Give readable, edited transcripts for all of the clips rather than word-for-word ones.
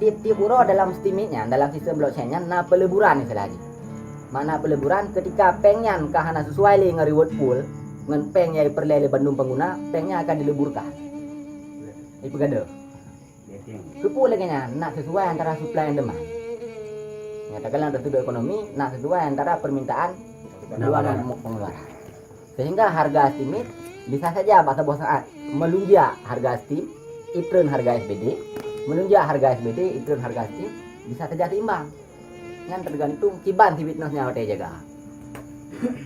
tiap-tiap uro dalam steamingnya, dalam sistem blockchainnya, na peleburan ni lagi. Mana peleburan ketika pengyan kahana sesuai le reward pool, ngan peng yang perlele bandung pengguna, pengnya akan dileburkan. Itu gada. Kepul lagi nya, nak sesuai antara supply dan demand. Katakanlah tertuduh ekonomi, nak sesuai antara permintaan dua dan pengeluaran. Sehingga harga estimate bisa saja bahasa bos saat melunjak harga steam, itren harga SBD, melunjak harga SBD, itren harga steam, bisa saja seimbang. Yang tergantung kiban si witnessnya hotel jaga.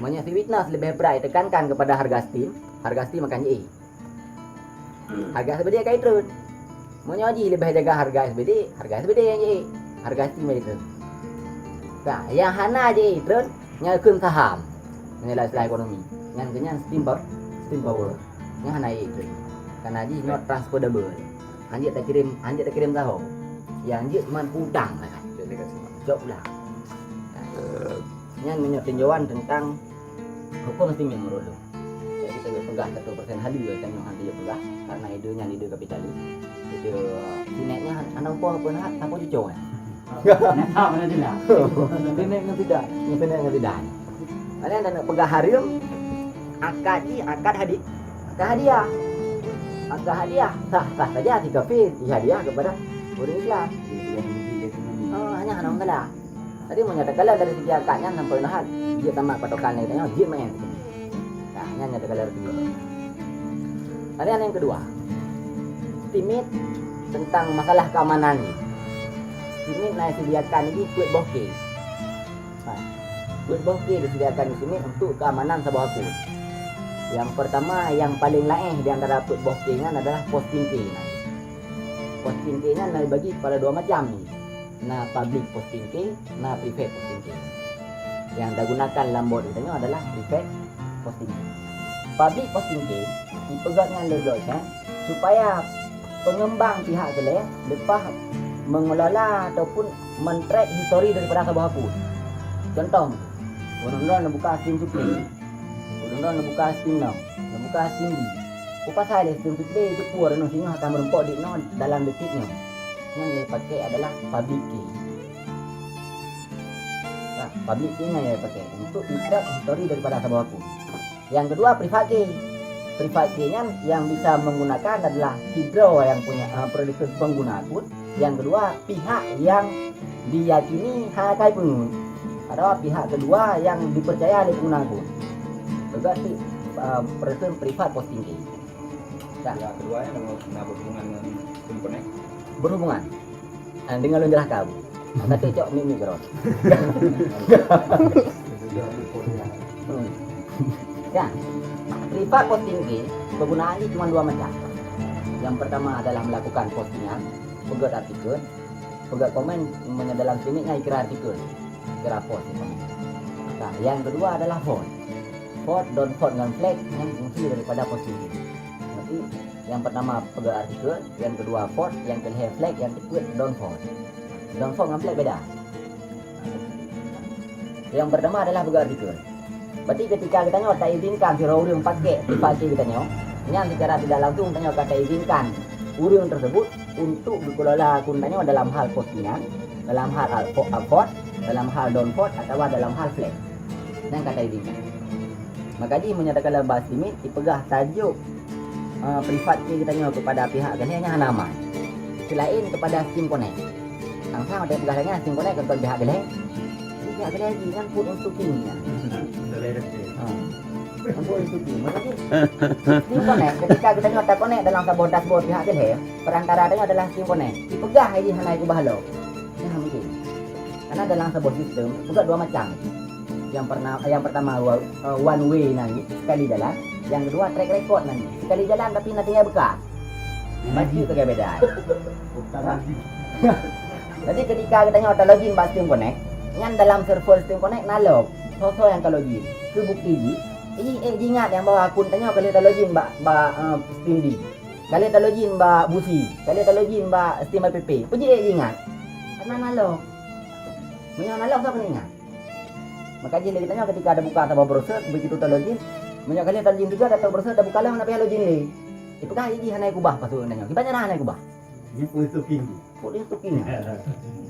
Makanya si witness lebih berat tekankan kepada harga steam akan JE. Harga SBD akan itren. Makanya Haji lebih jaga harga SBD yang JE, harga steam yang itren. Nah, yang hana JE itren, nyalkeun saham. Nilai istilah ekonomi. Yang kenyang steam power. Yang hana itu. Karena Haji not transferable. Anjir tak kirim tahu. Yang anjir cuma hutang lah kan. Jauh lah. Yang menyebut tinjauan tentang hukum steaming menurut. Jadi kita pegang 1% halu kita nanti dia pegang karena idenya ide kapitalis. Ide sinetnya anak apa nak apa cucu kan. Nak mana tidak. Sinet tidak. Ada yang nak pegang harium akad hadiah sah saja 3 fee hadiah kepada orang Islam. Hanya anak mengalah. Tadi menyatakan dari segi akadnya sampai nahan dia tamat patokan ni tanya dia main. Nah, hanya nyatakan dari segi. Ada yang kedua. Timit tentang masalah keamanan ni. Timit nak sediakan ini kuit bokeh. Kuit bokeh disediakan di sini untuk keamanan sebuah akun. Yang pertama, yang paling lain di antara kuit bokeh adalah posting key. Posting key-nya dibagi pada dua macam ni. Nah, public posting key, nah private posting key. Yang digunakan dalam bot itu adalah private posting key. Public posting key dipegangnya oleh blockchain supaya pengembang pihak lain lepas mengelola ataupun men-track histori daripada sebuah akun. Contoh, orang-orang nak buka Steam Supply, orang-orang nak buka Steam Now, nak buka Steam D. Apa sahaja Steam Supply itu pun orang singa akan merempok di dalam detiknya. Yang dia pakai adalah public key. Nah, public key yang dia pakai untuk track histori daripada sebuah akun. Yang kedua, private key. Private key-nya yang bisa menggunakan adalah Hydro yang punya produk pengguna akun. Yang kedua, pihak yang diyakini hakai pengguna. Ada pihak kedua yang dipercaya oleh pengguna akun. Berarti person privat posting key. Yang kedua yang berhubungan dengan komponen. Berhubungan dengan lonjah kamu. Tapi cok mimi geron. Ya, privat posting key penggunaannya cuma dua macam. Yang pertama adalah melakukan postingan, pegat artikel, pegat komen dalam streamingnya ikrar artikel, ikrar post. Nah, yang kedua adalah vote. Vote, don't vote dengan flag yang fungsi daripada posting. Nanti yang pertama pegat artikel, yang kedua vote, yang ketiga flag, yang ketiga don't vote. Don't vote dengan flag beda. Yang pertama adalah pegat artikel. Berarti ketika kita nyawa tak izinkan si orang pakai privasi kita nyawa, yang secara tidak langsung kita nyawa kata izinkan orang tersebut untuk dikelola akun nyawa dalam hal postingan, dalam hal vote, dalam hal don't vote atau dalam hal flag. Yang kata izinkan. Maka dia menyatakan dalam bahasa limit dipegah tajuk privat kita nyawa kepada pihak gantinya nama. Selain kepada Steam Connect. Langsung ada pegahnya Steam Connect untuk pihak geleng. Pihak geleng lagi kan put untuk ini. Untuk institusi. Maksudnya Steam Connect ketika kita nyawa connect dalam sebuah dashboard pihak geleng, perantaranya adalah Steam Connect. Dipegah ini hanai ku bahalo. Ini mungkin. Karena dalam sebuah sistem juga dua macam. Yang pertama one way nanti sekali jalan, yang kedua track record nanti sekali jalan tapi nanti tinggal bekas. Macam tu beda. Jadi ketika kita nyawa login ba Steam Connect, yang dalam server Steam Connect nalog, so yang kalau login, ke bukti ini ingat yang bawa akun tanya kalau kita login ba Steam D. Kalau kita login ba Busi, kalau kita login ba Steam app, puji ingat. Karena nalog. Punya nalog siapa ingat? Maka jadi kita nyawa ketika ada buka sebuah browser begitu kita login, punya kali kita login juga atau browser ada buka lah nak pihak login ni. Itu kan ini hanai kubah pasal nanya. Kita nyana hanai kubah. Ini politik. Politik.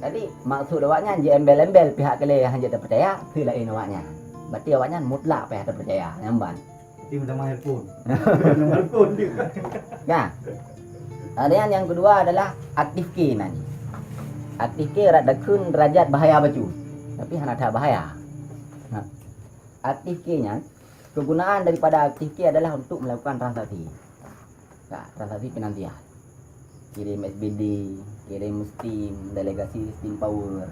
Jadi maksud awaknya je embel-embel pihak kele hanya terpercaya, tu lain awaknya. Berarti awaknya mutlak pihak terpercaya, nyamban. Ini udah mahir pun. Mahir pun juga. Nah. Kemudian yang kedua adalah aktif K nanti. Aktif K rada kun derajat bahaya baju. Tapi hana tak bahaya. Nah. Aktif K-nya kegunaan daripada aktif K adalah untuk melakukan transaksi. Nah, transaksi finansial. Kirim SBD, kirim Steam, delegasi Steam Power.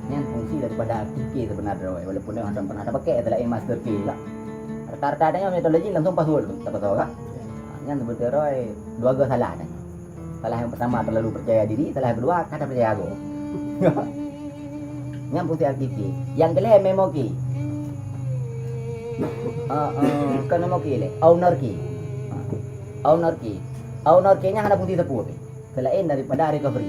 Ini yang fungsi daripada aktif K sebenarnya. Walaupun dia orang pernah ada pakai adalah master K lah. Rata-rata adanya metodologi langsung password tu, tak tahu kan? Yang sebetulnya dua gak salah adanya. Salah yang pertama terlalu percaya diri, salah yang kedua kata percaya aku. Yang fungsi aktif K. Yang kedua memo K. Kan memo K le, owner K. Owner K. Owner K-nya ada fungsi 10 selain daripada recovery.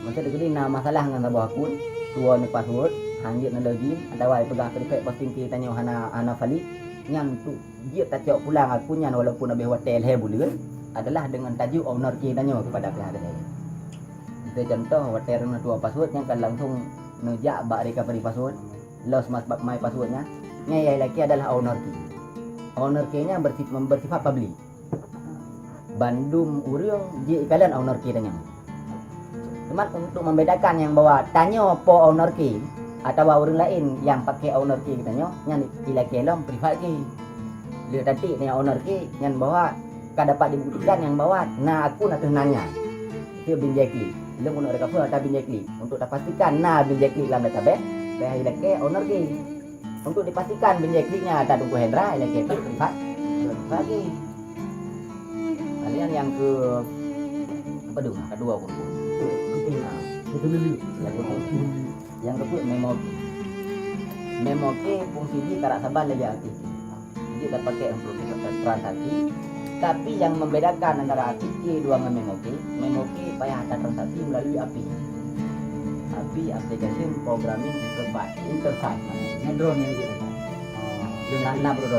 Macam tu nak masalah dengan sebuah akun, tua ni password, hanjit nak login, ada wai pegang prefect posting K tanya hana valid, yang tu dia tak cak pulang akunnya walaupun habis hotel he boleh adalah dengan tajuk owner K tanya kepada pihak dia. Itu contoh hotel nak tua password yang kan langsung nejak bak recovery password, lost my passwordnya. Yang lagi adalah owner K. Owner K-nya bersifat public. Bandung urang je kalian owner K tanya. Cuma untuk membedakan yang bawa tanya po owner K atau orang lain yang pakai owner K tanya, yang ila kelong privat K. Dia tadi tanya owner K yang bawa kan dapat dibuktikan yang bawa nah aku nak nanya. Dia bin Jackie. Dia guna recover atau bin Jackie untuk pastikan nah bin Jackie dalam database saya ila ke owner K. Untuk dipastikan bin Jackie-nya ada tunggu Hendra ila ke privat. Bagi kalian yang ke apa dulu? Kedua pun. Yang kedua memo K. Memo K fungsi dia tak sabar lagi aktif. Dia tak pakai untuk transaksi. Tapi yang membedakan antara aktif K dua dengan memo K payah ada transaksi melalui API. API application programming interface. Drone yang dia. Nak bro.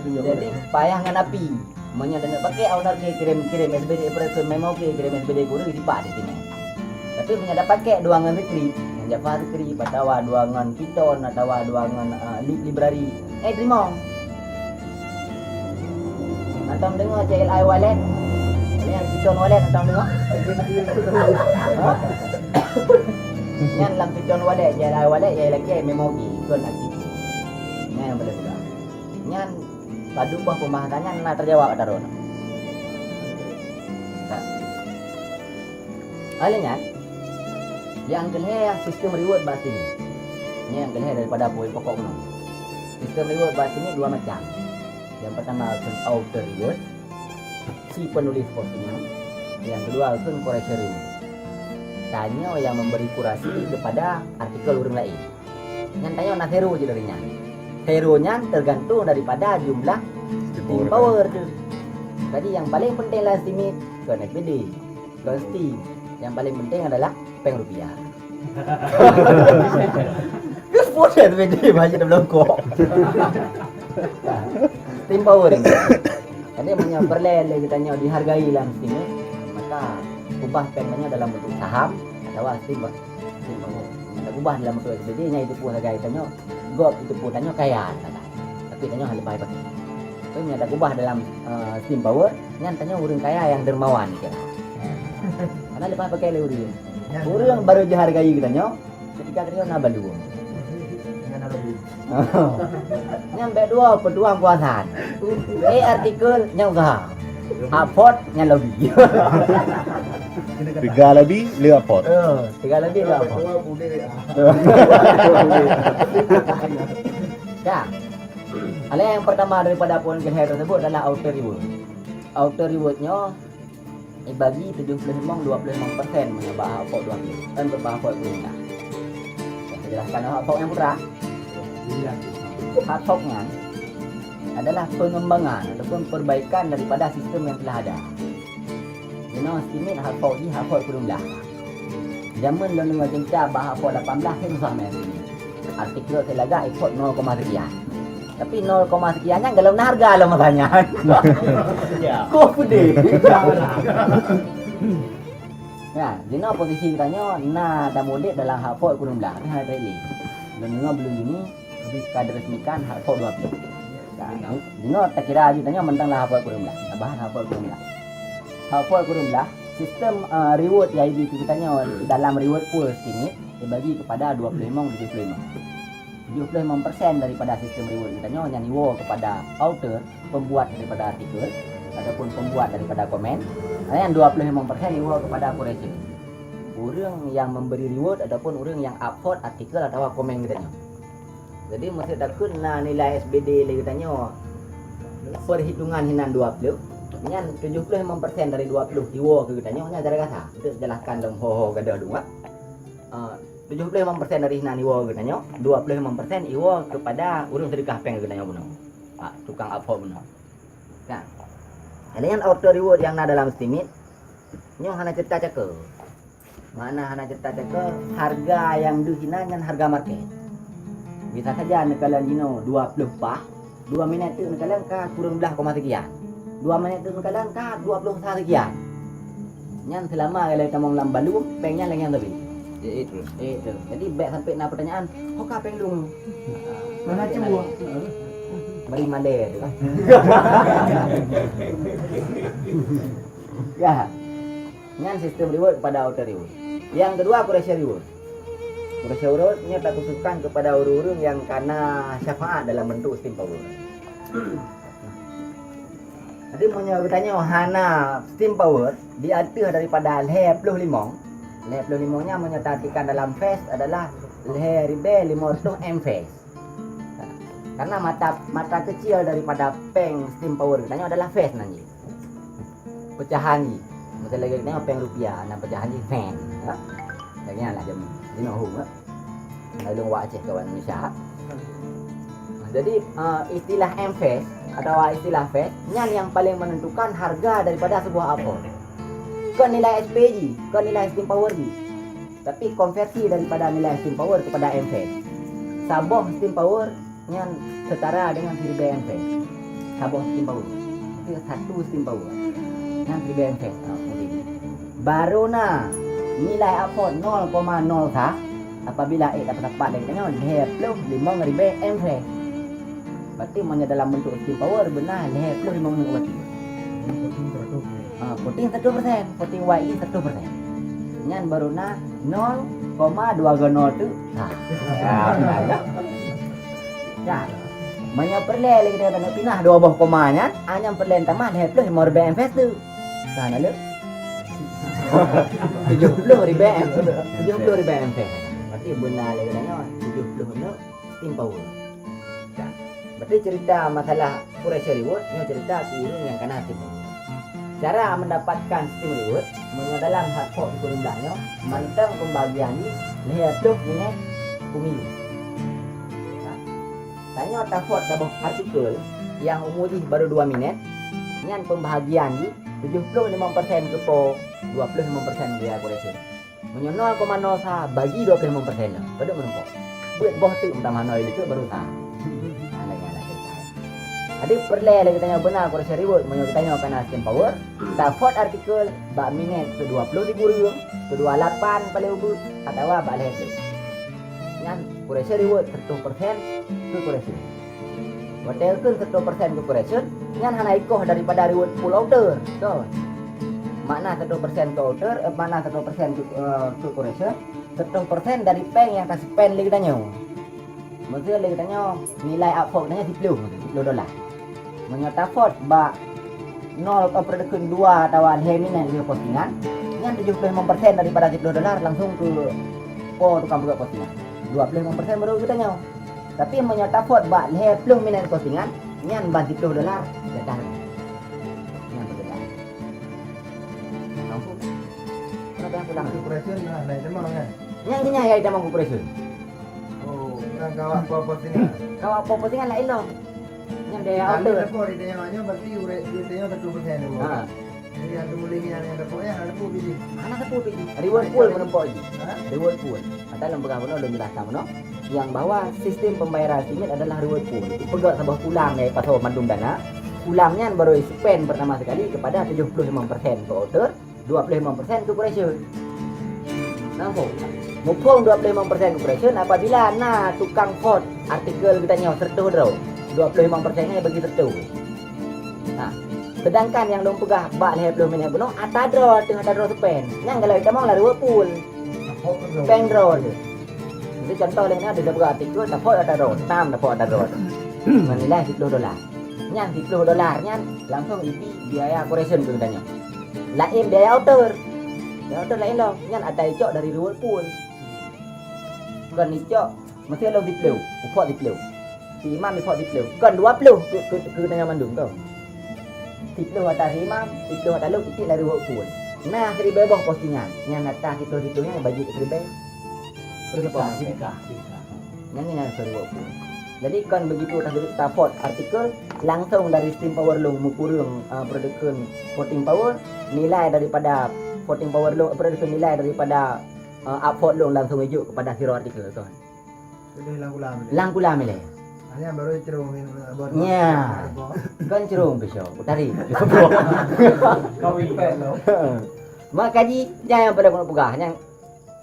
Jadi payah dengan API. Menyadari pakai owner K kirim SBD operation memo K kirim SBD guru dipak di sini. Tapi menyadari pakai dua dengan retrieve, yang Java retrieve, atawa dua dengan Python, atawa dua dengan library. Terima. Antam dengar JLI wallet? Yang Python wallet antam dengar? Yang dalam Python wallet, JLI wallet, yang lagi memo K, ikut aktif. Ini yang boleh buka. Yang padu buah pembahasannya nak terjawab ada rono. Alanya yang kelih sistem reward bahasa ini. Ini yang kelih daripada poin pokok kuno. Sistem reward bahasa ini dua macam. Yang pertama auto reward, si penulis postingnya. Yang kedua correction reward. Tanya yang memberi kurasi kepada artikel orang lain. Yang tanya nak hero je darinya. Hero-nya tergantung daripada jumlah Steam Power tu. Jadi yang paling penting lah Steam ke SBD, ke Steam. Yang paling penting adalah peng rupiah. Ke sport SBD macam dah belongkok. Steam Power ni. Jadi punya perlele katanya dihargai lah Steam. Maka ubah pengnya dalam bentuk saham atau Steam Power. Kita ubah dalam bentuk SBD nya itu pun harga tanya. God itu pun tanya kaya kata. Tapi tanya hal baik pakai. So nya tak ubah dalam Steam Power, nya tanya orang kaya yang dermawan kira. Karena lepas pakai le urang. Urang baru dihargai katanya ketika dia nak balu. Nya be dua petuang kuasaan. Artikel nya usaha. Upload nya lobby. Tiga lebih, lima pot. Tiga lebih lah. Ya. Hal yang pertama daripada poin kelihatan tersebut adalah auto reward. Auto rewardnya dibagi 75-25% menyebab hak 20 dan berbahasa perintah. Saya jelaskan hak yang putra. Hak nya adalah pengembangan ataupun perbaikan daripada sistem yang telah ada. Estimate hak ni hak belum dah. Zaman lalu macam cak bah hak 18 saya susah main. Artikel saya lagak ikut 0, sekian. Tapi 0, sekiannya kalau na harga lah makanya. Ya. Kok pede. Ya, jadi posisi katanya na dah modek dalam hafal kurang belah ni ada ini. Dan dengar belum ini habis kadar resmikan hafal 20. Jadi tak kira aja tanya mentang lah hafal kurang belah. Bahan hafal kurang belah. Hafal kurang belah sistem reward yang ditanya dalam reward pool ini dibagi kepada 75 75% daripada sistem reward ditanya yang reward kepada author, pembuat daripada artikel ataupun pembuat daripada komen. Yang 25% reward kepada curation. Orang yang memberi reward ataupun orang yang upload artikel atau komen katanya. Jadi mesti takut na nilai SBD lagi katanya perhitungan hinan 20. Yang 75% dari 20 reward ke katanya nya cara kata. Kita jelaskan dalam ho gada dua. 75% dari hinan reward katanya, 25% reward kepada orang sedekah peng katanya benar. Tukang upload benar. Kan? Dengan auto reward yang ada dalam Steamit, nyo hana cerita cakap. Mana hana cerita cakap harga yang dihina dengan harga market. Bisa saja nekalan dino 20 pah, 2 minit tu nekalan ka kurang belah koma sekian. 2 minit tu nekalan ka 20 sekian. Nyan selama kalau kita mau lambalu, pengnya lagi yang lebih. Itu. Jadi baik sampai na pertanyaan, kok ka peng lu? Mana cua? Beri male tu. Ya. Nyan sistem reward pada auto reward. Yang kedua curation reward. Curation reward ni tak khususkan kepada orang-orang yang kena syafaat dalam bentuk steam power. Jadi punya bertanya hana steam power diatur daripada leher 55. Leher 55 nya menyatakan dalam phase adalah leher ribe 500 M phase. Karena mata kecil daripada peng steam power katanya adalah phase nanti. Pecahan ni. Macam lagi tengok peng rupiah, nak pecahan ni fan. Ya. Lagi lah jam dino hum. Lalu wak Aceh kawan Malaysia. Jadi istilah M phase atau istilah phase yang paling menentukan harga daripada sebuah apa. Bukan nilai SPG, bukan nilai steam power ni. Tapi konversi daripada nilai steam power kepada M phase. Sabah steam power yang setara dengan 1000 MP. Sabah steam power. Itu satu steam power. Yang 1000 MP. Baru na nilai upload 0,0 sah apabila dapat tepat dengan leher plus 5000 MP. Berarti mana dalam bentuk steam power benar leher plus 5000 MP. Puting 1%, puting YE 1%. Yang baru na 0,2 tu sah. Ya. Ya. Banyak perle lagi dia nak pindah 2 buah komanya, hanya perle tambah leher plus 5000 MP tu. Kan ada? 70,000 MP. 70,000 MP. Berarti benar lagi dia 70 no steam power. Kan? Berarti cerita masalah curation reward, ni cerita kurang yang kena steam power. Cara mendapatkan steam reward dalam hardcore kurangnya mantang pembagian ni leher plus minit pemilu. Tanya tafot sebuah artikel yang umurnya baru 2 minit. Yang pembahagian ni 75% ke po 25% dia curation. Menyo 0,0 sah bagi 25% lah. Pada menempok. Buat boh tu entah mana itu baru sah. Ada perle lagi tanya benar curation reward. Menyo tanya kena steam power. Tafot artikel bak minit ke 20,000 ke 28 paling ubud atau bak leher. Yang curation reward 100% ke curation. Hotel kan 100% ke curation, yang hana ikoh daripada reward full author. So, makna 100% ke author, makna 100% ke curation, 100% dari peng yang kasih pen lagi tanya. Maksudnya lagi tanya nilai upvote nya $10. Menyata vote ba 0,2 atau heminen di postingan, yang 75% daripada $10 langsung ke tukang buat postingan. 25% baru kita nyaw. Tapi menyata vote bak leher plus minat postingan nyan ban $10 dah. Nyan $10. Mampu. Kenapa yang pulang? Operation lah, naik demam kan? Nyan kenya ya ida mampu operation. Oh, kan kawak apa postingan? Kau apa postingan lain lo. Nyan dia Kalau auto. report dia yang berarti urek dia 100% dulu. Ha. Jadi ada boleh yang dapatnya ada pun biji. Anak apa pergi? Reward pool menempok lagi. Ha? Reward pool. Dalam pegang benar belum jelaskan benar. Yang bahwa sistem pembayaran estimate adalah reward pool. Itu pegang sebuah kulang dari pasal mandum dana. Kulangnya baru spend pertama sekali kepada 75% ke author, 25% ke operation. Nampak? Mupung 25% ke operation apabila tukang vote artikel kita nyawa sertuh draw. 25% nya bagi sertuh. Nah, sedangkan yang dong pegah bak 50 minit benar ada draw tengah ada draw spend. Yang kalau kita mau lah reward pool. Spend draw je. Jadi contoh lain ada pegah artikel dapat ada draw, 6 dapat ada draw. Menilai $10. Yang $10 nya langsung isi biaya operation tu katanya. Lain biaya author. Biaya author lain loh. Yang ada icok dari reward pool. Kan icok mesti lo diplew, upah diplew. Si imam upah diplew. Kan 20 ke tanya mandung tu. Diplew atas imam, diplew atas lu itu dari reward pool. Nah, seribu bawah postingan. Yang atas itu nya bagi seribu. Terus apa? Yang ni yang reward pool. Jadi kan begitu kita vote artikel langsung dari Steam Power Long mukurung production voting power, nilai daripada voting power long production nilai daripada upvote long langsung hijuk kepada hero artikel tu. Sudah hilang-ulang. Langkula mele. Hanya baru cerung buat. Ya. Kan cerung besok. Utari. Kau impet lo. Maka ji jangan pada guna pegah yang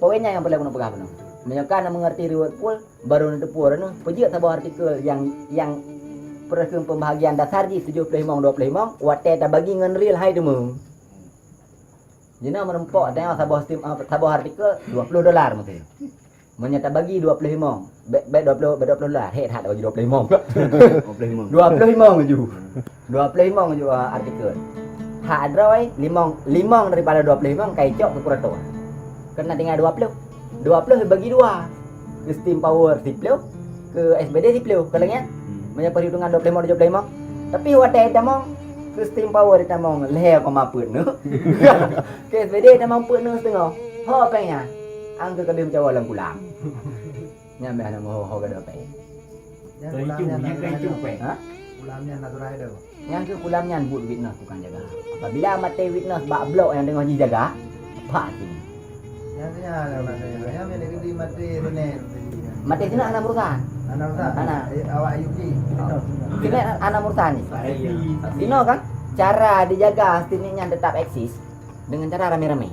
poinnya yang pada guna pegah benar. Menyokana mengerti reward pool baru nanti pur anu pejak sebuah artikel yang perkara pembahagian dasar ji 75 25 wate tak bagi ngan real hai demu. Jina menempok tengok sebuah artikel $20 mesti. Menyata bagi 25. Bet $20 head hat bagi 25. 25 je. 25 je artikel. Hak adroy 5 daripada 25 kai cok ke kurator. Kena tinggal 20 bagi 2 ke Steam Power diplew ke SBD diplew kalangnya banyak perhitungan 25 tapi wate tamong ke Steam Power tamong leh ko maput nu ke SBD tamong put nu setengah ho pengnya ang ke kadem cawa lang kulang nyambe ana mo ho gado pe ha Ulamnya natural dah. yang ke kulamnya but witness bukan jaga apabila mate witness bak blok yang tengah dijaga apa sini Yang ada mana? Yang ada di mati rene. mate sini anak murtan Anak tak? Anak. Awak Ayubi. sini anak murtan ni Dino kan cara dijaga stinnya tetap eksis dengan cara rame-rame.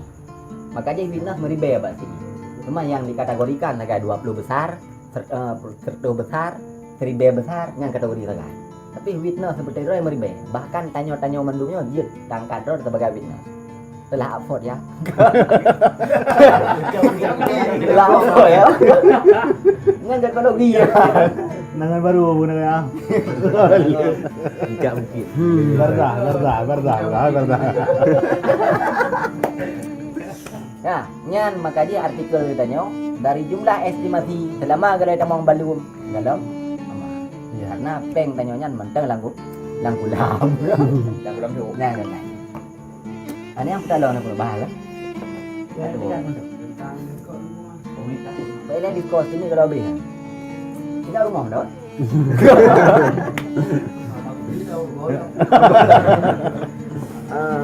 Maka dia witness meribe abad sini. Cuma yang dikategorikan agak 20 besar, 30 besar, 1000 besar yang kategori sangat. Tapi witness seperti itu yang meribe. Bahkan tanya-tanya mendungnya dia tangkat roh sebagai witness. Telah upvote ya. Telah upvote ya. Ngan kategori ya. Nangan baru guna ya. Tidak mungkin. Berdah. Ya, nyan maka dia artikel ditanya dari jumlah estimasi selama gerai tamang balum dalam ya karena peng tanya nyan mentang langkulam tu nah. Ini yang kita lawan apa bahaya Baiklah di kos ini kalau beli kita rumah dah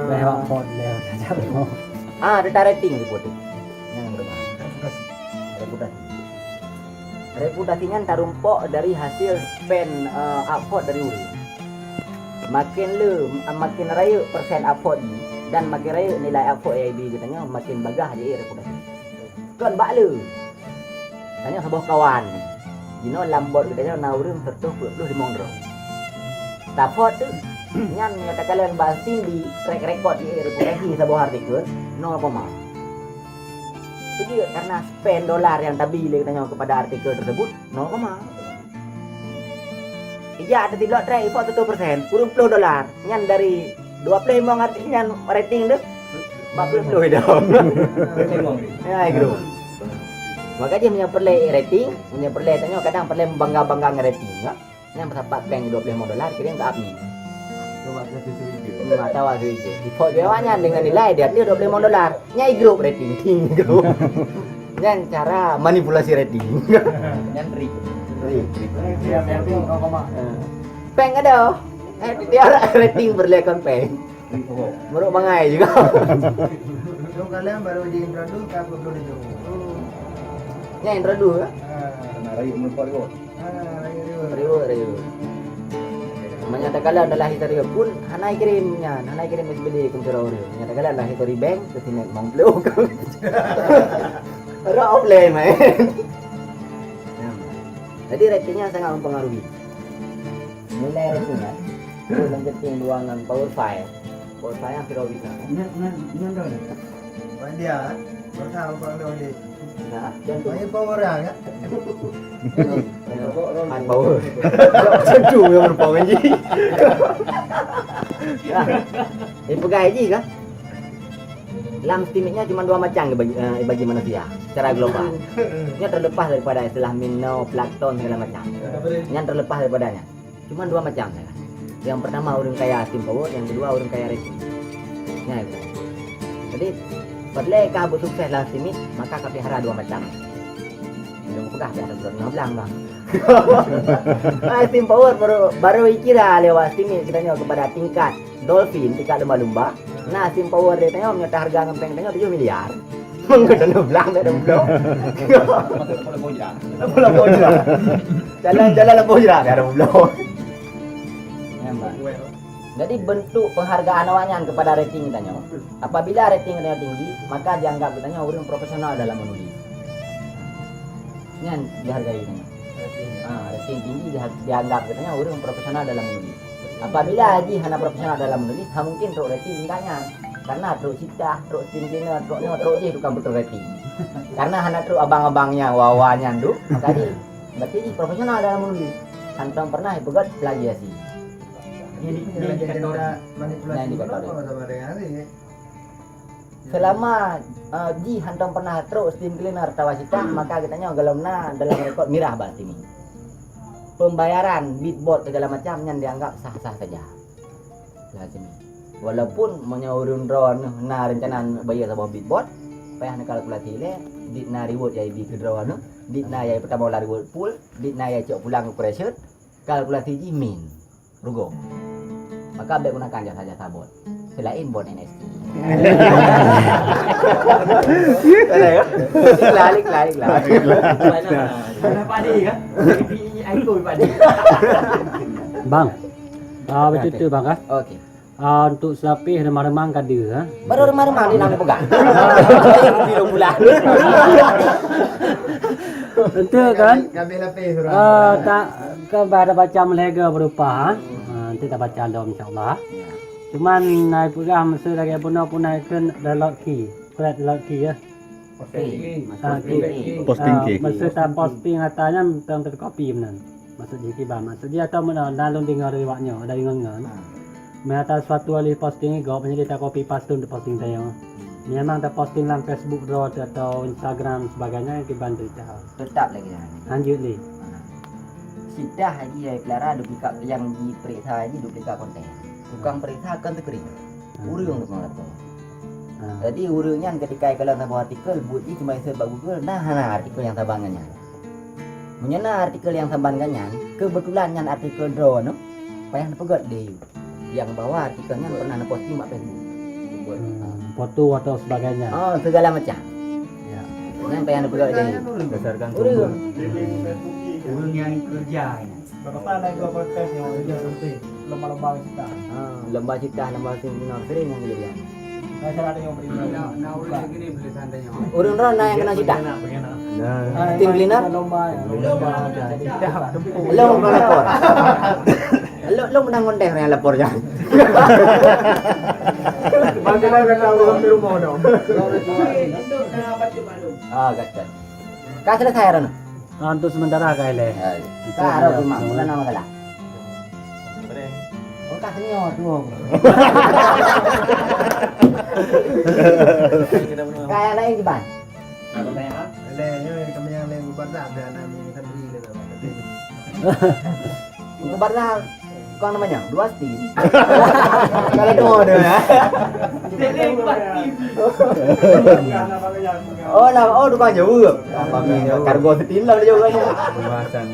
lewat phone lewat ada rating di putih. Yang berbahaya. Reputasinya tarumpok dari hasil spend upvote dari uri. Makin raya persen upvote dan makin raya nilai upvote AIB katanya makin bagah je reputasi. Kan bak le. Tanya sebuah kawan. Dino lambot katanya naurim tertuh 20 dimong draw. Upvote tu nyan katakan basin di track record di reputasi sebuah artikel 0 koma. Jadi karena spend dolar yang tadi tanya kepada artikel tersebut 0 koma. Iya ada di blog track info 1% kurang $10 nyan dari 25 artinya rating deh 40 dah. Ya gitu. Maka dia punya perle rating, punya perle tanya kadang perle bangga-bangga rating ya. Yang berapa peng $25 kira enggak up ni. Coba kita tutup video. Enggak tahu ada je. Di jawabnya dengan nilai dia $25. Nyai grup rating grup. Yang cara manipulasi rating. Yang trik. Peng ada. Dia rating berlekon peng. Meruk bangai juga. So kalian baru di introdu ke apa perlu dijauh? Nya intro dulu ya. Karena rayu melempar kok. Riu. Menyata kala adalah hitari pun hanai kirimnya, hanai kirim SBD ke Cerau Riu. Menyata kala adalah hitari bank ke sini mau blok. Ora offline main. Jadi ratingnya sangat mempengaruhi. Nilai ratingnya itu lanjutin ruangan power file. Power file yang Cerau bisa. Bukan dia, pertama kalau dia. Nah, dan Banyak power ya? High power. Sejuk yang berpower je. Nah, pegawai je kan? Dalam estimate-nya cuma 2 macam bagi manusia secara global. Yang terlepas daripada istilah minnow, plankton segala macam. Yang terlepas daripadanya. Cuma 2 macam saya. Yang pertama orang kaya steam power, yang kedua orang kaya rating. Ya, itu. Jadi perle kah bersukses dalam estimate, maka kau pelihara 2 macam. Yang pegah dah ada belang bang. Steam power baru kira lewat estimate kita tengok kepada tingkat dolphin, tingkat lumba-lumba. Nah, steam power dia tengok menyata harga ngempeng tengok 7 miliar. Menggoda belang tak ada belum. Bola bojra. Jalan-jalan la bojra tak ada belum. Jadi bentuk penghargaan awaknya kepada rating kita tengok. Apabila rating kita tinggi, maka dianggap kita tengok orang profesional dalam menulis. Yang dihargai kita. Rating tinggi dianggap kita tengok orang profesional dalam menulis. Apabila haji hana profesional dalam menulis, mungkin truk rating tingkatnya. Karena truk cita, truk steam cleaner, truk je tukang betul rating. Karena hana truk abang-abangnya, wawanya tu, maka dia berarti dia profesional dalam menulis. Hantang pernah pegat plagiasi. Ini manipulasi apa sama hari? Selama ji hantang pernah truk steam cleaner tawasita, maka katanya galamna dalam rekod mirah bahas ini. Pembayaran beatbot segala macam yang dianggap sah-sah saja. Lazim. Walaupun menyaurun drone na rencana bayar sama beatbot, payah nak kalkulasi le, dit na reward yai di drone, dit na yai pertama la reward pool, dit na yai cok pulang operation, kalkulasi ji min rugo. Maka baik gunakan jasa-jasa bot selain bot NFT. Lalik. Kenapa dia kan? Aku padi. Bang, betul tu bang kan? Okey. Untuk selapih remang-remang kan dia. Baru remang-remang dia nak pegang. Bila bulan. Betul kan? Kami lapis surah. Tak kepada baca melega berupa. Nanti tak baca dalam insya-Allah. Cuman naik pegang masa lagi pun naik kan dalam key. Flat dalam key ya. Posting key. Masa tak posting katanya tentang terkopi benar. Maksud dia kibah. Maksud dia tahu mana dalam dengar riwayatnya dari ngan. Mereka suatu kali posting go punya dia copy paste untuk posting saya. Memang tak posting dalam Facebook atau Instagram sebagainya yang dibantu cah. Tetap lagi dah. Lanjut ni. Sidah haji ya Clara duplikat yang diperiksa haji duplikat konten. Tukang periksa akan terkering. Urung untuk mengatakan. Jadi urungnya ketika kalian tambah artikel buat ini cuma insert bag Google. Nah, artikel yang tabangannya. Menyana artikel yang tabangannya kebetulan yang artikel drone payah pegat deh. Yang bawah artikelnya pernah posting mak Facebook. Foto atau sebagainya. Oh, segala macam. Ya. Yang payah pegat deh. Berdasarkan Urung. urung yang kerja ini. Berapa naik gua podcast yang dia penting. Lomba-lomba kita. Lomba cipta, lomba seminar sering yang dia. Nah, cara ada yang beri. Nah, urung gini beli sandanya. Urung na yang kena cipta. Tim cleaner. Lomba. Lo melapor. Lo menang konten yang lapornya. Bagaimana kalau orang di rumah dong? Kata. Kau selesai Ron. Untuk sementara kali le. Kau rumah, mana nama kala? Oh, kau senior tu. Kayak lain di ban. Leh, kami yang leh buat tak ada nama ini kan beri gitu. Untuk barang kau namanya 2 steam. Kalau dua dia ya. Oh tukang jauh. Kargo steam lah dia juga. Pembahasan.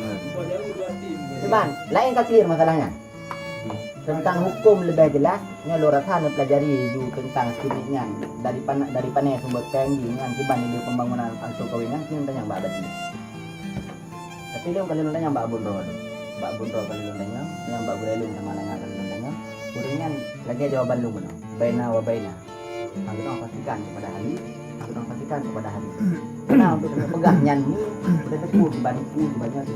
Cuman lain tak clear masalahnya. tentang hukum lebih jelas nya lo rasa pelajari ju tentang sedikitnya dari panai sumber penggi yang kiban di pembangunan pantu kawinan sing tanya Mbak Badi. Tapi lo kalau tanya Mbak Bunro kalau lo tanya yang Mbak Burelin sama nanya kalau lo tanya kuringan lagi jawaban lu benar. Baina wa baina. Aku nak pastikan kepada hari karena untuk pegang nyanyi udah tegur banyak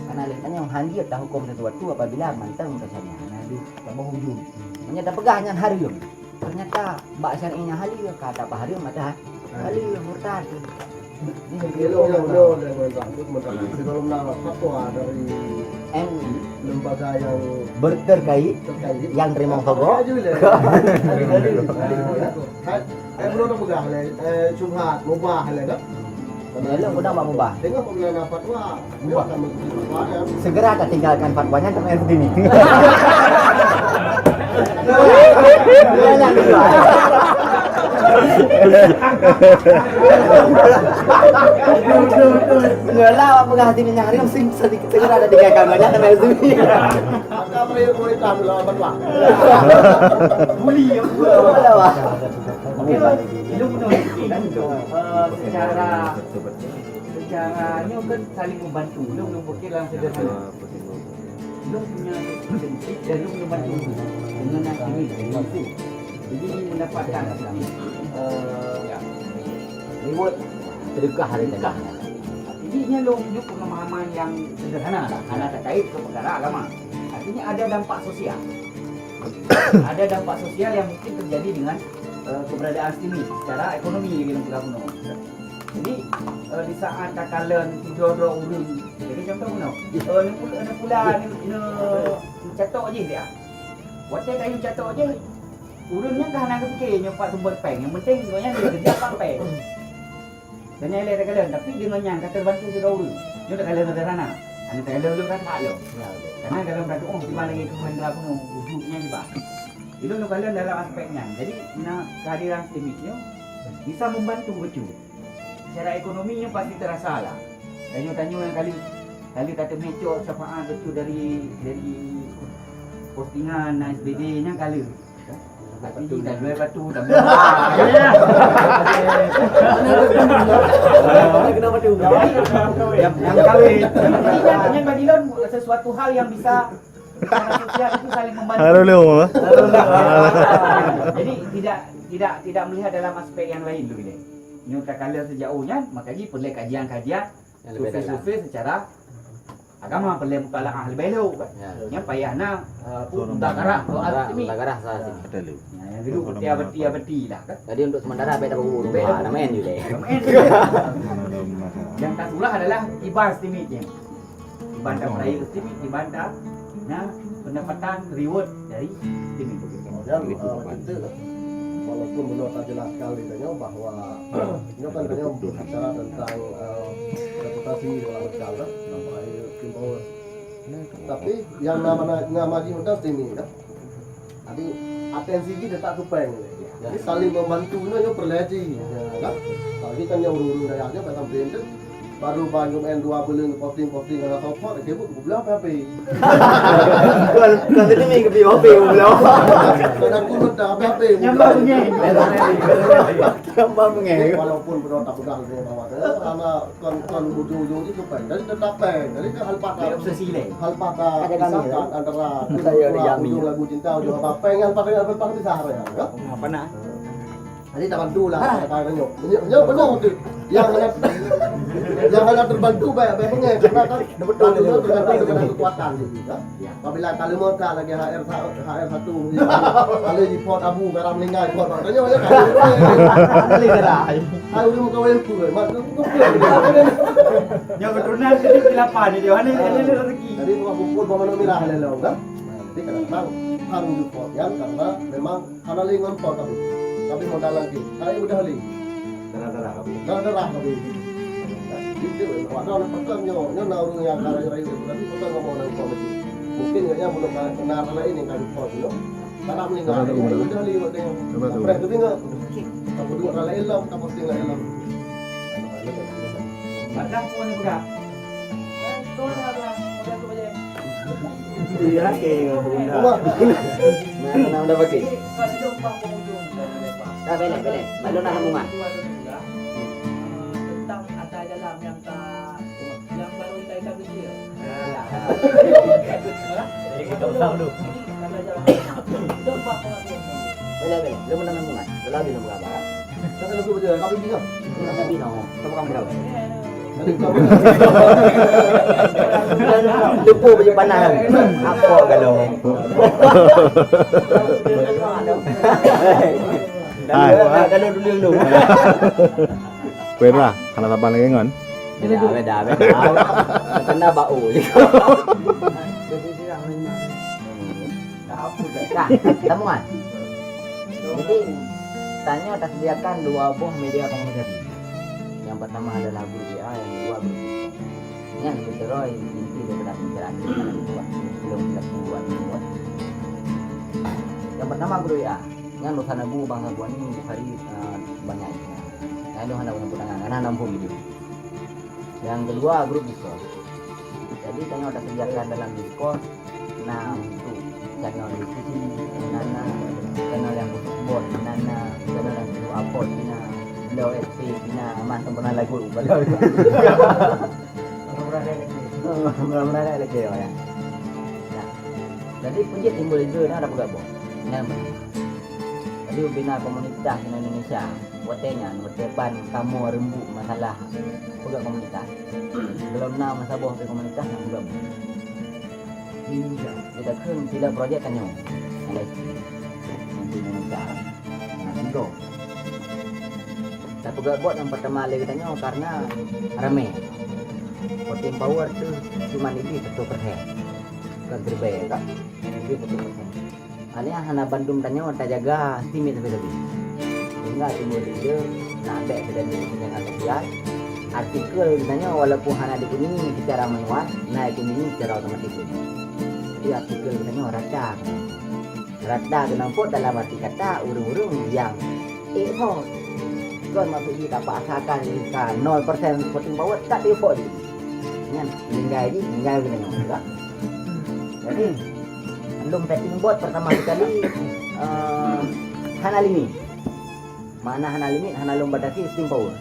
karena lihatnya yang handi tak hukum sesuatu apabila mantang rasanya nanti tak mau hujung ternyata pegahnya hari lo ternyata mbak syar'inya hari kata apa hari mata hari murtad ini Lo kalau mendapat fatwa dari MUI lembaga yang berterkait terkait yang terima pokok belum pegang Subhat mubah kan. lalu mudah mubah Tengok pemilihan fatwa mubah sama fatwa kan. segera tak tinggalkan fatwanya sampai begini Ngelah apa hati nyari sing sedikit segera ada tiga kamarnya sampai begini Maka mereka pemerintah melawan fatwa. Muli yang gua. Oke, Pak. Itu menurut kan secaranya kan saling membantu. Lu berpikir dalam sederhana. Lu punya prinsip dan lu membantu dengan aktivis. Jadi mendapatkan reward sedekah hari sedekah. Intinya lu hidup pemahaman yang sederhana lah, karena terkait ke perkara agama. Artinya ada dampak sosial. Ada dampak sosial yang mungkin terjadi dengan keberadaan STIMI secara ekonomi gitu kuno. Jadi di saat takalan jodoh urun, jadi contoh kuno. Ni pula ni catok aje dia. Waktu kayu catok aje. Urunnya kahana kepikir nyopak sumber peng. Yang penting dia kerja apa peng. Dan yang lain takalan tapi dengan yang kata bantu jodoh urun. Nyo takalan sederhana. Ane takalan lu kan tak lo. Karena dalam ratu di mana lagi kementerian kuno wujudnya di bawah. Itu kalian dalam aspeknya. Jadi kehadiran STIMI bisa membantu betul. Secara ekonominya pasti terasa lah. Tanya-tanya yang kali kata meco syafaat betul dari postingan SBD-nya kali. Tapi dah dua batu dah. Kena batu. Yang kawin. Yang bagi lon sesuatu hal yang bisa secara sosial itu saling membantu. Jadi tidak melihat dalam aspek yang lain dulu ni. Nyata kala sejauhnya makanya perlu kajian-kajian survei secara agama perlu mutalaah lebih dahulu kan. Yang payahna mutakarah atau al-timi. Mutakarah salah sini. Yang dulu beti lah kan. Jadi untuk sementara beda berburu. Beda main juga. Yang tak sulah adalah iban STIMI-nya. Iban tak meraih STIMI, iban tak pendapatan reward dari STIMI. Dan itu walaupun belum tak jelas sekali tanya bahwa ini kan tanya bicara tentang reputasi dalam masyarakat sampai timbul. Tapi yang nama udah STIMI kan. Jadi atensi kita tak kupeng. Jadi saling membantu ni perleji kan. Lagi kan yang urus dayanya pasal brand baru bangun N2 belum posting dengan support dia pun belah apa Kan tadi ni ke BOP belah. Kadang pun dah apa Nyambang bunyi. Nyambang bunyi. Walaupun berontak udah di bawah karena kon ujung-ujung itu kupeng. Jadi tetap peng. Jadi kan hal patah Obsesi le. hal patah pisahkan antara ujung lagu cinta ujung apa pengen patah pisah ya kan. Apa nak? Jadi tak bantu lah katanya. Ya benar tu. Yang hanya terbantu banyak pengen karena kan betul tergantung dengan kekuatan gitu. Apabila kalau mereka lagi HR1 kalau di port Abu garam meninggal port katanya banyak kali dah. Ayo dulu kau yang tu, mak tu Yang keturunan jadi kelapan dia mana ini rezeki. Jadi bukan bukul bawa mana mirah lelau kan. Jadi kadang harus di port yang karena memang karena lingkungan port tapi modal lagi. Saya udah li. Darah kami. Itu ada orang petangnya, naurung yang karya itu tapi petang ngomong dengan komedi. Mungkin kayaknya belum benar lah ini kan port itu. Karena meninggal udah li waktu yang. Pernah tu enggak? Kamu dua kali elam, kamu posting lah elam. Macam pun ni budak. Kau dah tu aja. Iya, kayak bunda. Wah, Nah, udah bagi. Dah belek. Lalu nak sambungan. Tentang ada dalam yang baru kita kecil. Jadi kita usah dulu. Belek. Lu menang sambungan. Belum habis lu berapa? kata lu betul, kau bingung. Tapi no, kamu kan berapa? Nanti kau Lupa punya panah. Apa kalau? Kalau dulu. Quên lah, karena sabar lagi ngon. Beda. Kena bau je. Nah, temuan. Jadi tanya tersediakan 2 buah media komunikasi. Yang pertama adalah grup WA, yang kedua grup Discord. Yang kedua inti daripada interaksi yang dibuat belum dibuat. Yang pertama grup WA. Yang dosa nabu bangsa buat ini untuk hari banyak. Yang itu hendak punya karena 60 video. Yang kedua grup Discord. Jadi tanya tersediakan dalam Discord. Nah, untuk channel diskusi, nana, channel yang khusus bot, nana, channel yang khusus upload, nana, belau SP, nana, aman tempat lagu, belau. Benar-benar lagi ya. Nah, jadi punjit timbul itu, ada apa gak bot? Jadi bina komunitas di Indonesia, watenya, watepan kamu rembu masalah, bukan komunitas. Belum nama masa bawah komunitas yang belum. Kita kan tidak projek kan yang ada di Indonesia. Nah, tapi gak buat yang pertama lagi kita nyawa karena rame. Voting power tu cuma ini 1%. Bukan terbaik tak? Ini 1%. Alih hana Bandung tanya kita jaga timit lebih. Sehingga timbul ide nak baik dan dengan kesian. Artikel tanya walaupun hana di kuning secara manual, naik ini secara otomatis. Jadi artikel tanya rata kenapa dalam arti kata urung-urung yang ho kan masuk di tak asalkan kan 0% voting power tak default ni. Kan tinggal gini juga. Jadi belum setting bot pertama sekali hana limit. Mana hana limit hana belum batasi steam power.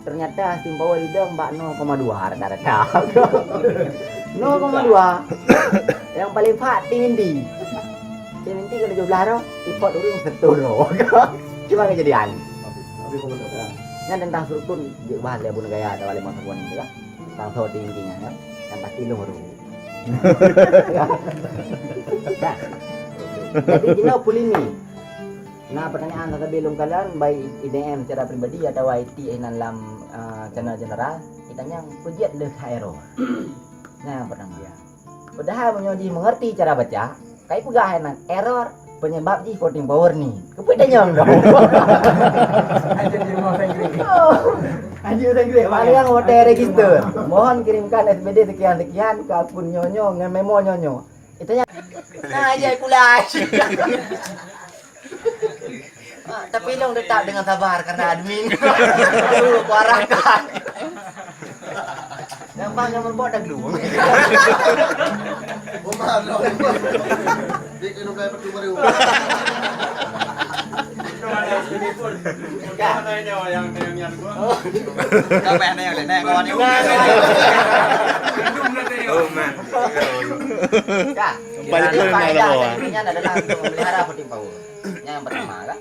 Ternyata steam power dia mbak 0,2 rata-rata. 0,2. Yang paling fat tim inti kalau jumlah tu import urung setul loh. Cuma kejadian. Yang tentang struktur bahas dia Bunda Gaya ada wali masakuan itu lah. Tentang tahu tingginya kan. Yang pasti lu baru. Jadi kita pulimi. Nah pertanyaan saya belum kalian baik IDM secara pribadi atau IT dalam channel general. Kitanya pujiat le error. Nah yang pertama. Padahal menyoji mengerti cara baca. Kai pegah enak error penyebab di voting power ni. Kepada nyong dong. Anjir di mau Inggris. Anjir Inggris. Paling voter register. Mohon kirimkan SBD sekian ke akun nyonyo dengan memo nyonyo. Itunya. Nah aja pula. Tapi dong tetap dengan sabar karena admin. Kuarahkan. Gampang yang membuat dah glue. Mahal lah. Dia kena bayar pertu baru. Intinya adalah untuk memelihara voting power. Yang pertama kan,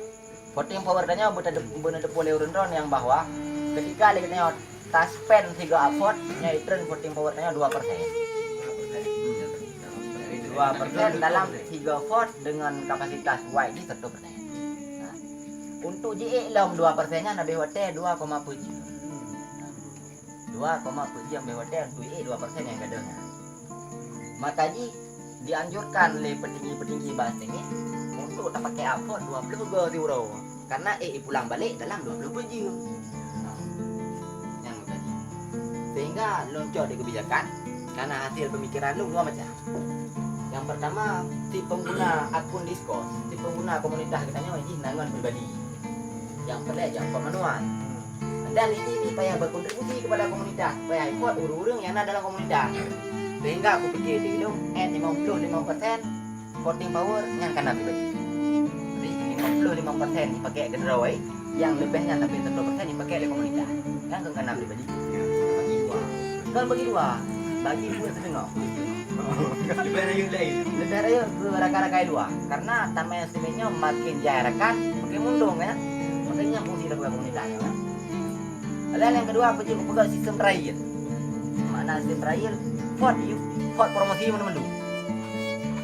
voting power tanya benar-benar boleh urun yang bahwa ketika kita taspen 3 upvote nya itu voting power tanya 2%. 2% dalam 3 vote dengan kapasitas Y ini 1%. Nah, untuk JE dalam 2% nya lebih hotel 2,7. 2,7 yang hotel untuk JE 2% yang kadangnya. Makanya dianjurkan oleh petinggi-petinggi bahasa ini untuk tak pakai upvote 20 euro karena pulang balik dalam 20 biji. Sehingga loncat di kebijakan karena hasil pemikiran lu dua macam. Yang pertama si pengguna akun Discord, si pengguna komunitas katanya ini nangan pribadi. Yang kedua jangkau manual. Dan ini payah berkontribusi kepada komunitas, payah ikut urung-urung yang ada dalam komunitas. Sehingga aku pikir dulu, 55% voting power yang kena pribadi. Jadi 55% dipakai ke drawai, yang lebihnya tapi 30% dipakai oleh komunitas. Yang kena pribadi. Bagi dua. Kan bagi dua. Bagi dua setengah. Lebih raya lain. Lebih raya ke rakan-rakan dua. Karena tanpa yang sebenarnya makin jaya rakan, makin mundung ya. Makanya fungsi dari komunitas. Ya. Lalu yang kedua, aku juga pegang sistem trial. Mana sistem trial? Vote promosi mana-mana.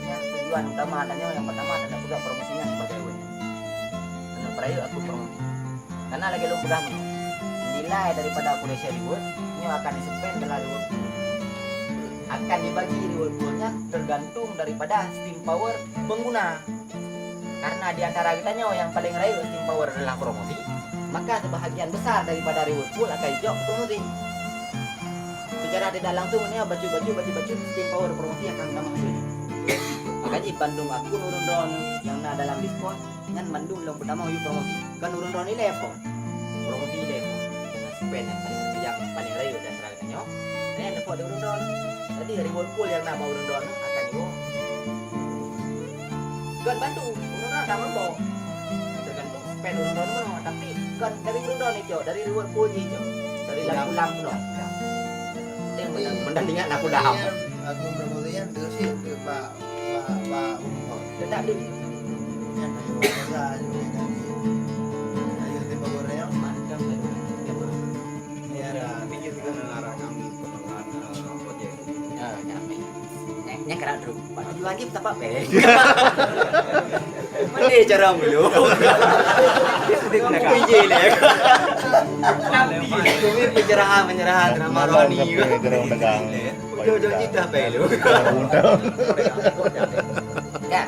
Ya, tujuan utama adanya yang pertama adalah pegang promosinya sebagai awal. Karena trial aku promosi. Karena lagi lu pegang nilai daripada aku share reward, ini akan dispend dalam reward. Akan dibagi reward-nya tergantung daripada steam power pengguna. Karena di antara kita yang paling raya steam power adalah promosi, maka sebahagian besar daripada reward pool akan hijau promosi. Secara tidak langsung ini baju steam power promosi akan tambah ini. Makanya Bandung aku nurun down yang ada dalam diskon, kan Bandung yang pertama yuk promosi, kan nurun down ini level, promosi level, dengan spend yang paling raya dan seraganya. Ini yang dapat nurun down. Jadi reward pool yang nak mau nurun down akan ibu. Kan bantu nurun down tak mampu. Tergantung spend nurun down mana, tapi kan dari nurun down itu, dari reward pool itu, dari lampu down. Mendandingkan aku dah hafal. Aku promosinya terus itu Pak Umar. Tetap di Yang masa juga ayo tipe Korea macam ya ada Pikir kita mengarahkan pengelolaan proyek. Nya kerap dulu. Baju lagi tak apa pe. Mana cara mulu? Nak biji le. Kami pencerahan drama Roni. Gerong dagang. Jojo kita pe lu. Ya.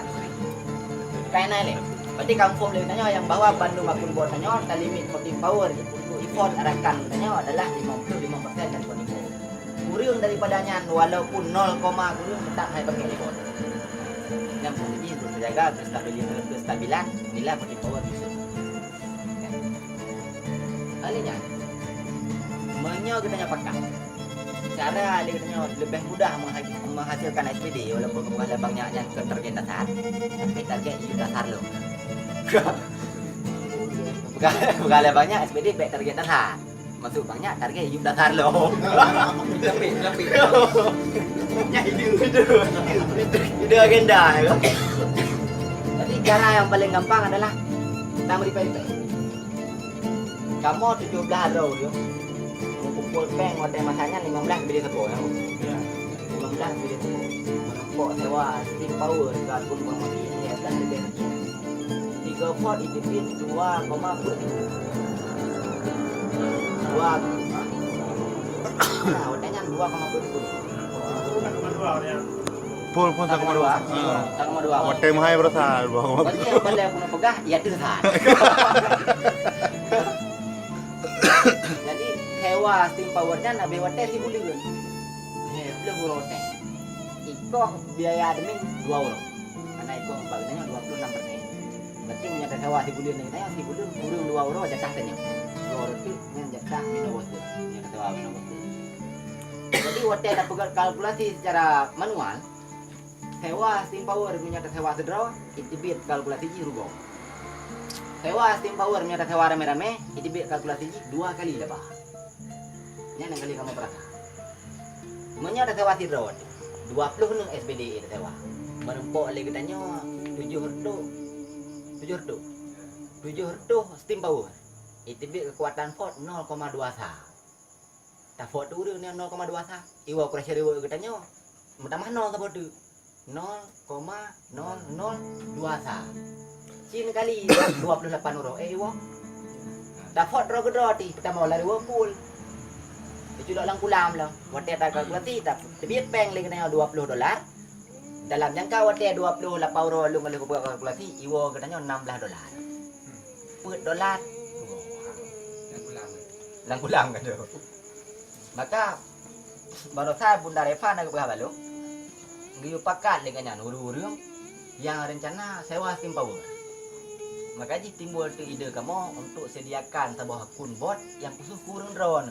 Karena ni. Berarti kampung lainnya yang bawa Bandung akun botanya tak limit voting power untuk effort arakan tanya adalah 55% dari voting power. Kurang daripadanya walaupun 0, kurang tetap saya pakai effort. Yang penting itu terjaga kestabilan nilai voting power bisa. Alinya menyo katanya pakai. Cara dia katanya lebih mudah menghasilkan SPD walaupun kemudian banyaknya ke target dasar. Tapi target itu dasar loh. Bukan banyak SPD baik target dasar. Masuk banyak target hidup dasar loh. Lebih. Ya itu agenda ya. Jadi cara yang paling gampang adalah kita beri PP. Kamu 17 row dia. Kumpul peng hotel masanya 15 beli sepo ya. 15 beli sepo. Menempok sewa steam power ke akun promosi ya dan lebih. 3 pot itu bit 2,4. 2. Nah, hotelnya 2,4. Pun 1,2. 1,2. Hotel mahal berapa? Berarti yang boleh aku nak pegah ya terhad. Jadi hewa steam powernya nak bewa teh si boleh kan. Belum hotel. Iko biaya admin 2 euro. Karena iko bagusnya 26%. Berarti punya hewa si boleh ni tanya si boleh kurang 2 euro jatah tanya. 2 euro tu yang jatah minum waktu. Yang kata minum waktu. Jadi hotel dah pegang kalkulasi secara manual. Hewa steam power punya hewa sederhana, itu bit kalkulasi rugo. Hewa steam power punya hewa rame-rame, itu bit kalkulasi 2 kali lebah. Ini yang kali kamu perasa. Punya hewa sederhana, 20 nung SPD itu hewa. Menumpuk lagi katanya 7 hertu steam power. Itu bit kekuatan Ford 0,2 sa. Tak Ford tu dia 0,2 sa. Iwa pressure iwa katanya, tambah 0 tak Ford tu. 0,002 sa. Cin kali 28 euro. Iwo. Dapat draw ke draw ti. Kita mau lari pool. Itu dah lang kulam lah. Wate tak kalkulasi tak. Tebit peng lagi katanya $20. Dalam jangka wate 28 euro lu kalau buat kalkulasi, iwo katanya $16. Per dolar. Lang kulam kan tu. Maka baru saya Bunda Reva nak berapa lu? Giu pakat dengan urung yang rencana sewa steam power. Maka timbul tu ide kamu untuk sediakan sebuah akun bot yang khusus kurang drone.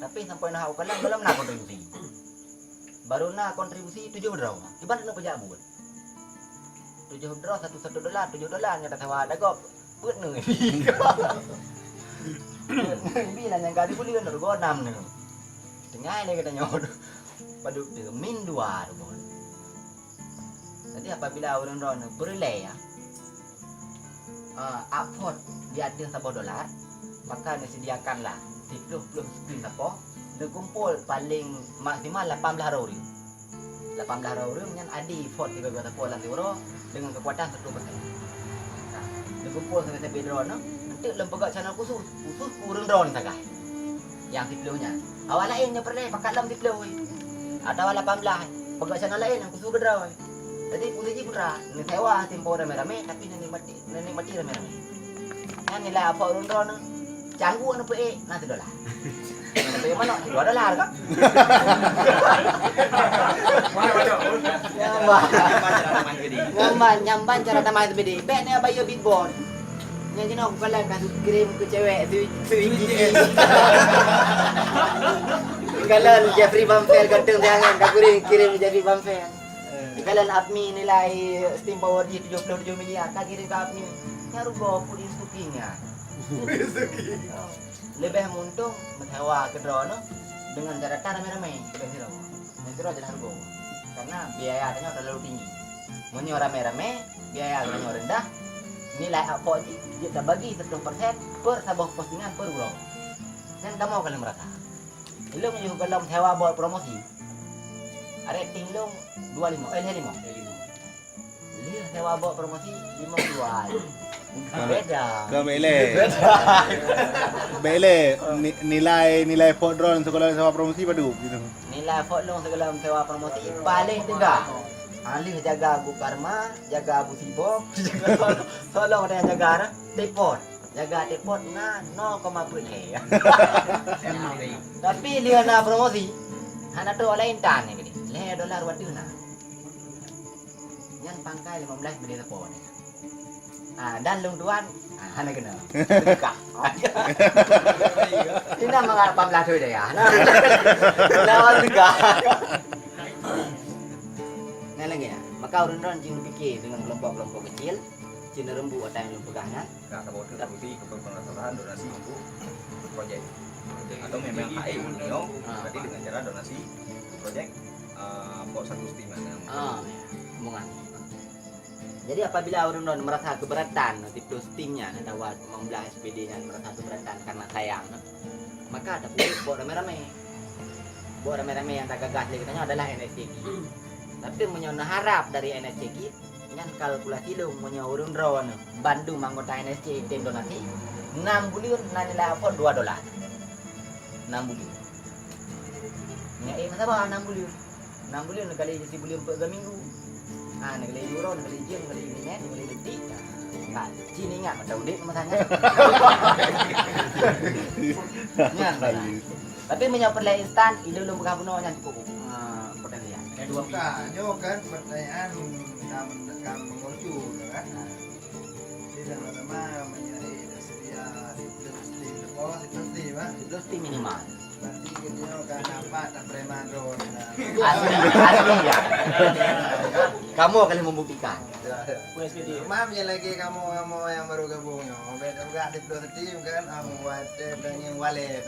Tapi sampai nak ukalan belum nak berhenti. baru na kontribusi 7 draw. Ibarat nak pejak bun. 7 draw $1 $7 nya tak tawa ada kok. Put nang ni. Bi lah yang kali puli kan go 6 ni. Tengah ni katanya. Padu min 2 bon. Jadi apabila orang-orang berlay ya, upvote dia ada $1, maka disediakanlah 30 screen apa, dia kumpul paling maksimal 18 orang. 18 orang yang ada vote di beberapa pola euro dengan kekuatan 1%. Nah, dia kumpul sampai draw no, nanti lempagak channel khusus kurang draw ni sagai. Yang 10-nya. Awal lain yang perlay pakat dalam 10. Ada awal 18, pagak channel lain yang khusus ke draw. Jadi posisi putra, ni sewa tempo rame-rame tapi nikmati rame-rame. Yang nilai apa orang-orang canggu anu pe na $1. Tapi mana $2 kan? Nyamban cara tamai sebedi. Bet ni abai bitbon. Yang jenak kalau kasut kirim ke cewek swing. Kalau Jeffrey Bumfair ganteng jangan kau kirim Jeffrey Bumfair. Kalau admin nilai steam power dia 77 miliar, kau kirim ke admin. Nyaru go pun instrukingnya. Lebih muntung menyewa ke drone dengan cara rame-rame lebih zero. Zero jangan harga. Karena biaya adanya terlalu tinggi. Menyewa rame-rame, biaya adanya rendah. Nilai apa dia tak bagi 1% per sebuah postingan per bulan. Dan kamu akan merasa. Lu juga kalau sewa buat promosi. Rating lu 25, 5. Lu sewa buat promosi 52. Beda. Ke nilai pot drone sekolah sewa promosi padu gitu. Nilai pot long segala sewa promosi paling tinggal. Alih jaga Abu Karma, jaga Abu Sibok, jaga tolong ada yang jaga tepot. Jaga tepot na 0,1. Tapi dia na promosi. Hana tu lain tan ni gini. $1 watu na. Yang pangkai 15 beli tepot. Dan lung tuan, hana kena. Dekat. Ini nama 18 tu dah ya. Lawan dekat. Nah lagi ya, maka orang-orang cina fikir dengan kelompok-kelompok kecil, cina rembu atau yang pegangan. Nggak tahu kontribusi ke pengetahuan donasi untuk proyek atau memang HI Unio berarti dengan cara donasi proyek pot 1 steam Omongan. Jadi apabila orang-orang merasa keberatan tipe steamnya atau membelah SPD-nya merasa keberatan karena sayang, maka ada pun buat rame-rame. Buat rame-rame yang tak gagas lagi katanya adalah NSCG. Tapi menyono harap dari NSCG nyan kalkulasi lu menyo urun drone Bandung anggota NSC tim donasi 6 bulan nilai apa $2. 6 bulan. Nya masa bah 6 bulan. 6 bulan kali jadi bulan per minggu. Kali euro, kali yen, kali minyak, kali detik. Enggak, sini ingat macam duit masanya. Nyan. Tapi menyo perlai instan itu belum buka puno nyan cukup. Potensial. Bukannya kan pertanyaan kamu mengucu kan? Tidak pertama mencari sedia itu Steam minimal. berarti dia kan nampak tak preman drone. Asli ya. Kamu akan membuktikan. Mamnya lagi kamu yang baru gabung, beda juga di Steam kan, kamu buat dengan wallet.